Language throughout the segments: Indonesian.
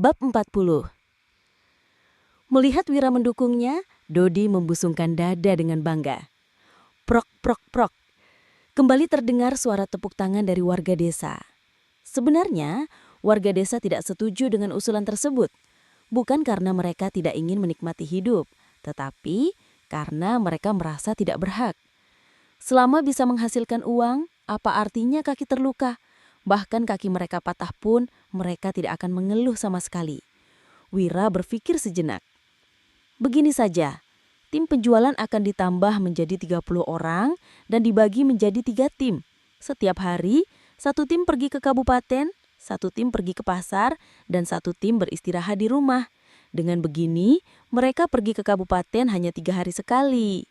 Bab 40. Melihat Wira mendukungnya, Dodi membusungkan dada dengan bangga. Prok, prok, prok. Kembali terdengar suara tepuk tangan dari warga desa. Sebenarnya, warga desa tidak setuju dengan usulan tersebut. Bukan karena mereka tidak ingin menikmati hidup, tetapi karena mereka merasa tidak berhak. Selama bisa menghasilkan uang, apa artinya kaki terluka? Bahkan kaki mereka patah pun, mereka tidak akan mengeluh sama sekali. Wira berpikir sejenak. Begini saja, tim penjualan akan ditambah menjadi 30 orang dan dibagi menjadi 3 tim. Setiap hari, 1 tim pergi ke kabupaten, 1 tim pergi ke pasar, dan 1 tim beristirahat di rumah. Dengan begini, mereka pergi ke kabupaten hanya 3 hari sekali.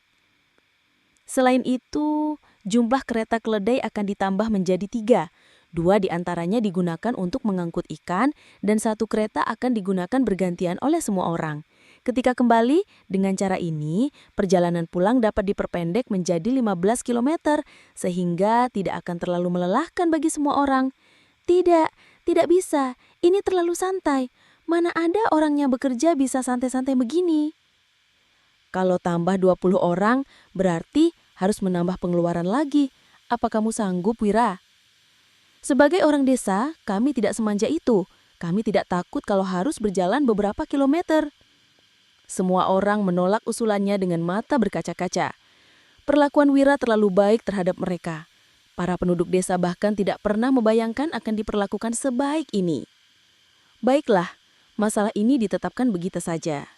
Selain itu, jumlah kereta keledai akan ditambah menjadi 3. 2 diantaranya digunakan untuk mengangkut ikan dan 1 kereta akan digunakan bergantian oleh semua orang. Ketika kembali, dengan cara ini, perjalanan pulang dapat diperpendek menjadi 15 km sehingga tidak akan terlalu melelahkan bagi semua orang. Tidak bisa. Ini terlalu santai. Mana ada orangnya bekerja bisa santai-santai begini? Kalau tambah 20 orang, berarti harus menambah pengeluaran lagi. Apa kamu sanggup, Wira? Sebagai orang desa, kami tidak semanja itu. Kami tidak takut kalau harus berjalan beberapa kilometer. Semua orang menolak usulannya dengan mata berkaca-kaca. Perlakuan Wira terlalu baik terhadap mereka. Para penduduk desa bahkan tidak pernah membayangkan akan diperlakukan sebaik ini. Baiklah, masalah ini ditetapkan begitu saja.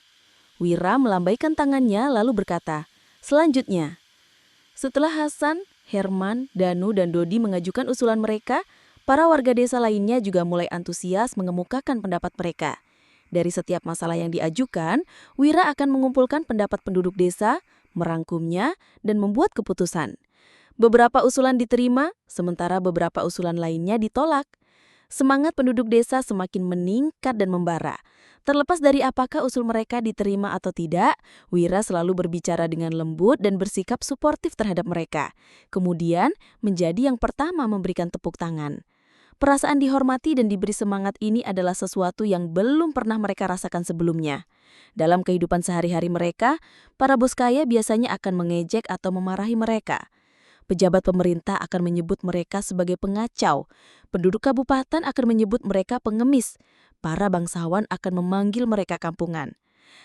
Wira melambaikan tangannya lalu berkata, selanjutnya, setelah Hasan, Herman, Danu, dan Dodi mengajukan usulan mereka, para warga desa lainnya juga mulai antusias mengemukakan pendapat mereka. Dari setiap masalah yang diajukan, Wira akan mengumpulkan pendapat penduduk desa, merangkumnya, dan membuat keputusan. Beberapa usulan diterima, sementara beberapa usulan lainnya ditolak. Semangat penduduk desa semakin meningkat dan membara. Terlepas dari apakah usul mereka diterima atau tidak, Wira selalu berbicara dengan lembut dan bersikap suportif terhadap mereka. Kemudian, menjadi yang pertama memberikan tepuk tangan. Perasaan dihormati dan diberi semangat ini adalah sesuatu yang belum pernah mereka rasakan sebelumnya. Dalam kehidupan sehari-hari mereka, para bos kaya biasanya akan mengejek atau memarahi mereka. Pejabat pemerintah akan menyebut mereka sebagai pengacau. Penduduk kabupaten akan menyebut mereka pengemis. Para bangsawan akan memanggil mereka kampungan.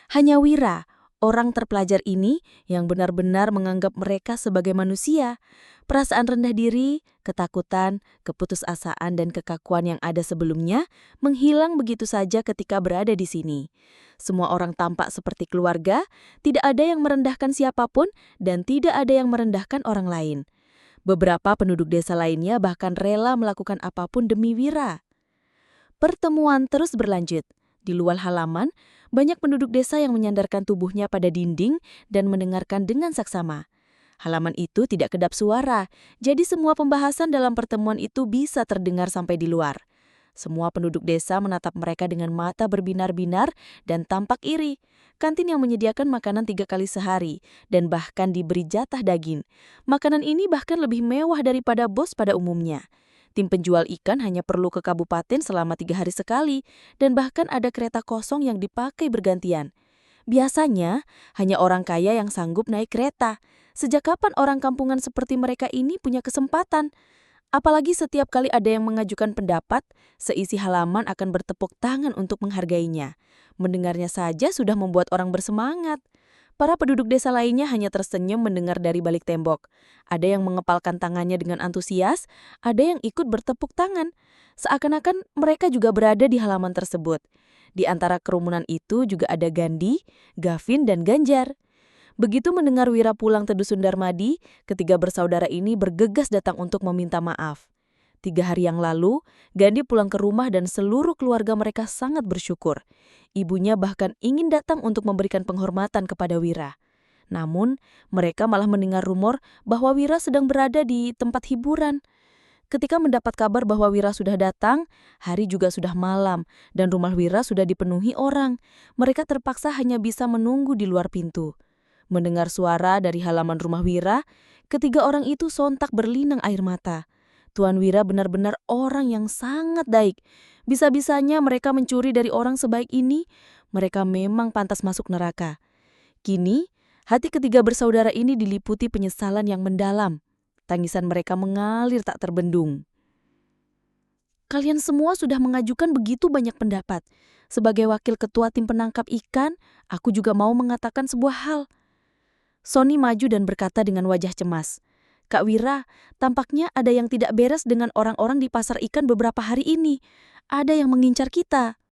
Hanya Wira, orang terpelajar ini, yang benar-benar menganggap mereka sebagai manusia. Perasaan rendah diri, ketakutan, keputusasaan, dan kekakuan yang ada sebelumnya menghilang begitu saja ketika berada di sini. Semua orang tampak seperti keluarga, tidak ada yang merendahkan siapapun, dan tidak ada yang merendahkan orang lain. Beberapa penduduk desa lainnya bahkan rela melakukan apapun demi Wira. Pertemuan terus berlanjut. Di luar halaman, banyak penduduk desa yang menyandarkan tubuhnya pada dinding dan mendengarkan dengan saksama. Halaman itu tidak kedap suara, jadi semua pembahasan dalam pertemuan itu bisa terdengar sampai di luar. Semua penduduk desa menatap mereka dengan mata berbinar-binar dan tampak iri. Kantin yang menyediakan makanan 3 kali sehari dan bahkan diberi jatah daging. Makanan ini bahkan lebih mewah daripada bos pada umumnya. Tim penjual ikan hanya perlu ke kabupaten selama 3 hari sekali dan bahkan ada kereta kosong yang dipakai bergantian. Biasanya, hanya orang kaya yang sanggup naik kereta. Sejak kapan orang kampungan seperti mereka ini punya kesempatan? Apalagi setiap kali ada yang mengajukan pendapat, seisi halaman akan bertepuk tangan untuk menghargainya. Mendengarnya saja sudah membuat orang bersemangat. Para penduduk desa lainnya hanya tersenyum mendengar dari balik tembok. Ada yang mengepalkan tangannya dengan antusias, ada yang ikut bertepuk tangan. Seakan-akan mereka juga berada di halaman tersebut. Di antara kerumunan itu juga ada Gandhi, Gavin, dan Ganjar. Begitu mendengar Wira pulang ke Dusun Darmadi, ketiga bersaudara ini bergegas datang untuk meminta maaf. 3 hari yang lalu, Gandhi pulang ke rumah dan seluruh keluarga mereka sangat bersyukur. Ibunya bahkan ingin datang untuk memberikan penghormatan kepada Wira. Namun, mereka malah mendengar rumor bahwa Wira sedang berada di tempat hiburan. Ketika mendapat kabar bahwa Wira sudah datang, hari juga sudah malam dan rumah Wira sudah dipenuhi orang. Mereka terpaksa hanya bisa menunggu di luar pintu. Mendengar suara dari halaman rumah Wira, ketiga orang itu sontak berlinang air mata. Tuan Wira benar-benar orang yang sangat baik. Bisa-bisanya mereka mencuri dari orang sebaik ini. Mereka memang pantas masuk neraka. Kini, hati ketiga bersaudara ini diliputi penyesalan yang mendalam. Tangisan mereka mengalir tak terbendung. Kalian semua sudah mengajukan begitu banyak pendapat. Sebagai wakil ketua tim penangkap ikan, aku juga mau mengatakan sebuah hal. Sony maju dan berkata dengan wajah cemas, "Kak Wira, tampaknya ada yang tidak beres dengan orang-orang di pasar ikan beberapa hari ini. Ada yang mengincar kita."